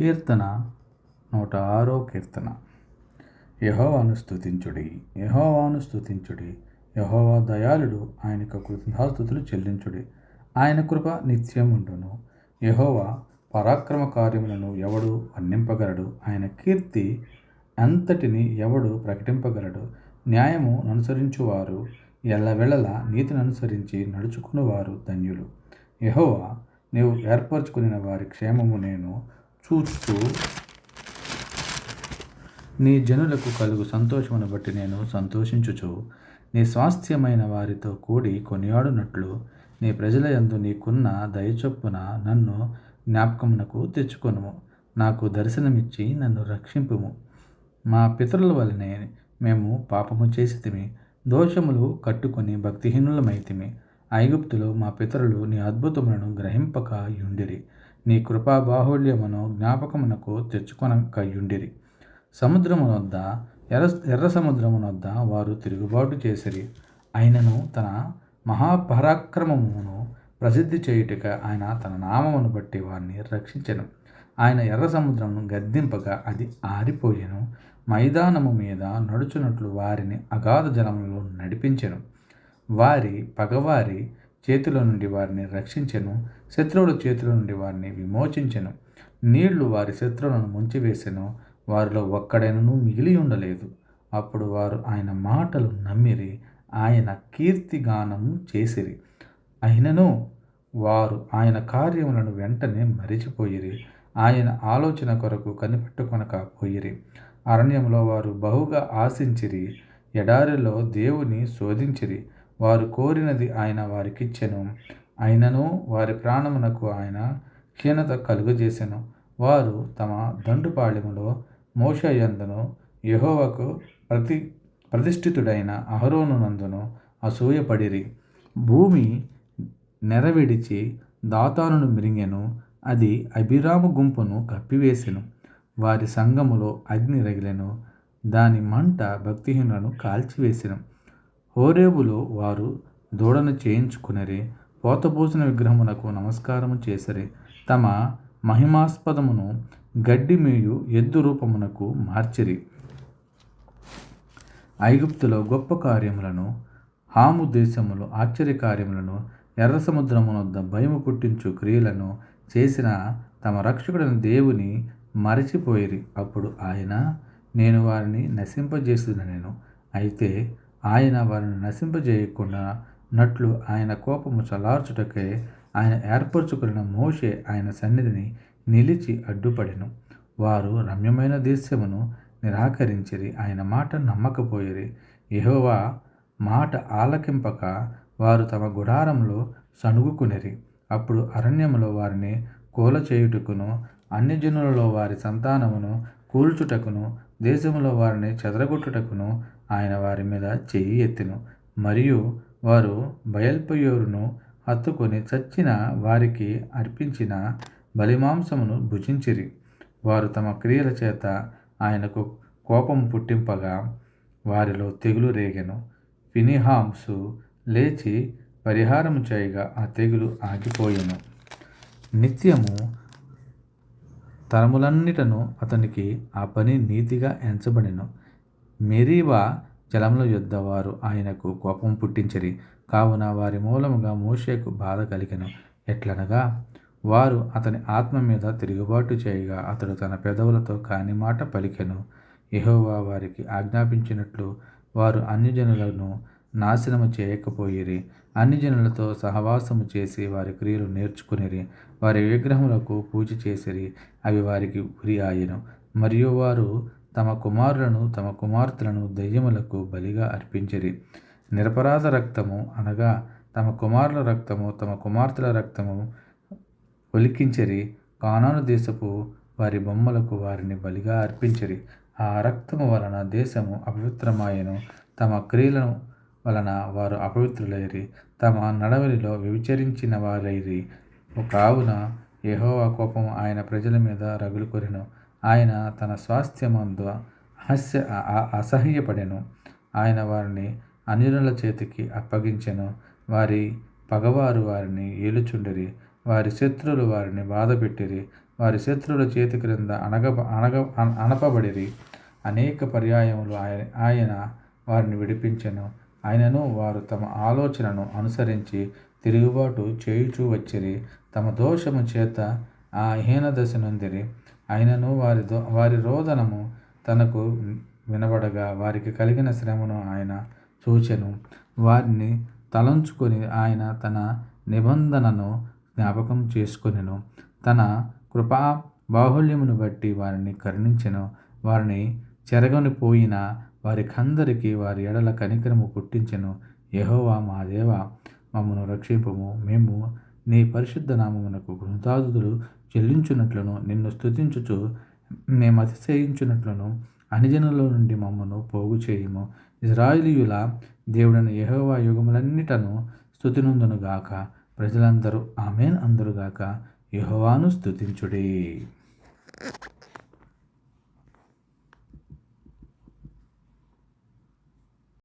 కీర్తన 106 కీర్తన. యెహోవాను స్తుతించుడి, యెహోవాను స్తుతించుడి. యెహోవా దయాళుడు, ఆయనకు కృతజ్ఞతాస్తుతులు చెల్లించుడి. ఆయన కృప నిత్యముండును. యెహోవా పరాక్రమ కార్యములను ఎవడు వర్ణింపగలడు? ఆయన కీర్తి అంతటిని ఎవడు ప్రకటింపగలడు? న్యాయము అనుసరించువారు, ఎల్లవేళలా నీతిని అనుసరించి నడుచుకునివారు ధన్యులు. యెహోవా, నీవు ఏర్పరచుకునిన వారి క్షేమము నేను చూస్తూ, నీ జనులకు కలుగు సంతోషమును బట్టి నేను సంతోషించుచు, నీ స్వాస్థ్యమైన వారితో కూడి కొనియాడునట్లు నీ ప్రజల యందు నీకున్న దయచొప్పున నన్ను జ్ఞాపకమునకు తెచ్చుకొనుము. నాకు దర్శనమిచ్చి నన్ను రక్షింపుము. మా పితరుల వలనే మేము పాపము చేసితిమి, దోషములు కట్టుకొని భక్తిహీనులమైతిమి. ఐగుప్తులో మా పితరులు నీ అద్భుతములను గ్రహింపక యుండిరి, నీ కృపా బాహుళ్యమును జ్ఞాపకమునకు తెచ్చుకొనక యుండిరి. సముద్రమునొద్ద ఎర్ర సముద్రమునొద్ద వారు తిరుగుబాటు చేసిరి. ఆయనను తన మహాపరాక్రమమును ప్రసిద్ధి చేయుటక ఆయన తన నామమును బట్టి వారిని రక్షించెను. ఆయన ఎర్ర సముద్రమును గద్దింపగా అది ఆరిపోయెను. మైదానము మీద నడుచునట్లు వారిని అగాధ జలములలో నడిపించెను. వారి పగవారి చేతిలో నుండి వారిని రక్షించెను, శత్రువుల చేతిలో నుండి వారిని విమోచించెను. నీళ్లు వారి శత్రువులను ముంచివేసెను, వారిలో ఒక్కడైనను మిగిలి ఉండలేదు. అప్పుడు వారు ఆయన మాటలు నమ్మిరి, ఆయన కీర్తిగానము చేసిరి. అయినను వారు ఆయన కార్యములను వెంటనే మరిచిపోయిరి, ఆయన ఆలోచన కొరకు కనిపెట్టుకొనక పోయిరి. అరణ్యంలో వారు బహుగా ఆశించిరి, ఎడారిలో దేవుని శోధించిరి. వారు కోరినది ఆయన వారికిచ్చెను, అయినను వారి ప్రాణమునకు ఆయన క్షీణత కలుగజేసెను. వారు తమ దండుపాళెములో మోషే యందును యెహోవాకు ప్రతిష్ఠితుడైన అహరోనునందును అసూయపడిరి. భూమి నెరవిడిచి దాతానును మిరింగెను, అది అబీరాము గుంపును కప్పివేసెను. వారి సంఘములో అగ్ని రగిలెను, దాని మంట భక్తిహీనులను కాల్చివేసెను. హోరేబులో వారు దూడను చేయించుకునిరి, పోతపోసిన విగ్రహమునకు నమస్కారము చేసిరి. తమ మహిమాస్పదమును గడ్డి మేయు ఎద్దు రూపమునకు మార్చిరి. ఐగుప్తులో గొప్ప కార్యములను, హాము దేశములో ఆశ్చర్యకార్యములను, ఎర్ర సముద్రమునొద్ద భయము పుట్టించు క్రియలను చేసిన తమ రక్షకుడైన దేవుని మరచిపోయిరి. అప్పుడు ఆయన, నేను వారిని నశింపజేస్తునెను. అయితే ఆయన వారిని నశింపజేయకుండా నట్లు ఆయన కోపము చల్లార్చుటకై ఆయన ఏర్పరచుకున్న మోషే ఆయన సన్నిధిని నిలిచి అడ్డుపడెను. వారు రమ్యమైన దేశమును నిరాకరించిరి, ఆయన మాట నమ్మకపోయిరి. యెహోవా మాట ఆలకింపక వారు తమ గుడారంలో సణుగుకునిరి. అప్పుడు అరణ్యములో వారిని కూలచేయుటకును, అన్యజనులలో వారి సంతానమును కూల్చుటకును, దేశములో వారిని చెదరగొట్టుటకును ఆయన వారి మీద చెయ్యి ఎత్తెను. మరియు వారు బయల్పెయోరును హత్తుకొని చచ్చిన వారికి అర్పించిన బలిమాంసమును భుజించిరి. వారు తమ క్రియల చేత ఆయనకు కోపం పుట్టింపగా వారిలో తెగులు రేగెను. ఫినెహాసు లేచి పరిహారము చేయగా ఆ తెగులు ఆగిపోయెను. నిత్యము తరములన్నిటను అతనికి ఆ పని నీతిగా ఎంచబడెను. మెరీబా జలముల యొద్ద వారు ఆయనకు కోపం పుట్టించిరి, కావున వారి మూలముగా మోషేకు బాధ కలిగెను. ఎట్లనగా వారు అతని ఆత్మ మీద తిరుగుబాటు చేయగా అతడు తన పెదవులతో కాని మాట పలికెను. యెహోవా వారికి ఆజ్ఞాపించినట్లు వారు అన్యజనులను నాశనము చేయకపోయిరి. అన్యజనులతో సహవాసము చేసి వారి క్రియలు నేర్చుకునిరి. వారి విగ్రహములకు పూజ చేసిరి, అవి వారికి ఉరి ఆయెను. మరియు వారు తమ కుమారులను తమ కుమార్తెలను దెయ్యములకు బలిగా అర్పించిరి. నిరపరాధ రక్తము అనగా తమ కుమారుల రక్తము తమ కుమార్తెల రక్తము ఒలికించిరి. కానాను దేశపు వారి బొమ్మలకు వారిని బలిగా అర్పించిరి. ఆ రక్తము వలన దేశము అపవిత్రమాయెను. తమ క్రియల వలన వారు అపవిత్రులైరి, తమ నడవలిలో వ్యభిచరించిన వారైరి. కావున యెహోవా కోపము ఆయన ప్రజల మీద రగులుకొనెను. ఆయన తన స్వాస్థ్యమందు అసహ్యపడెను. ఆయన వారిని అన్యజనుల చేతికి అప్పగించెను. వారి పగవారు వారిని ఏలుచుండిరి, వారి శత్రువులు వారిని బాధపెట్టిరి. వారి శత్రువుల చేతి క్రింద అణపబడిరి. అనేక పర్యాయములు ఆయన వారిని విడిపించెను. ఆయనను వారు తమ ఆలోచనను అనుసరించి తిరుగుబాటు చేయుచూ వచ్చిరి. తమ దోషము చేత ఆ హీనదశ నొందిరి. ఆయనను వారి రోదనము తనకు వినబడగా వారికి కలిగిన శ్రమను ఆయన చూచెను. వారిని తలంచుకొని ఆయన తన నిబంధనను జ్ఞాపకం చేసుకొనెను. తన కృపా బాహుళ్యమును బట్టి వారిని కరుణించెను. వారిని చెరగని పోయిన వారికందరికీ వారి ఎడల కనికరము పుట్టించెను. యెహోవా మా దేవా, మమ్మను రక్షింపుము. మేము నీ పరిశుద్ధ నామమునకు కృతజ్ఞతలు చెల్లించున్నట్లును నిన్ను స్తుతించుచు మేము అతిశయించున్నట్లును అన్యజనుల నుండి మమ్మను పోగు చేయుము. ఇశ్రాయేలీయుల దేవుడైన యెహోవా యుగములన్నిటను స్తుతినందునుగాక. ప్రజలందరూ ఆమేన్ అందురుగాక. యెహోవాను స్తుతించుడి.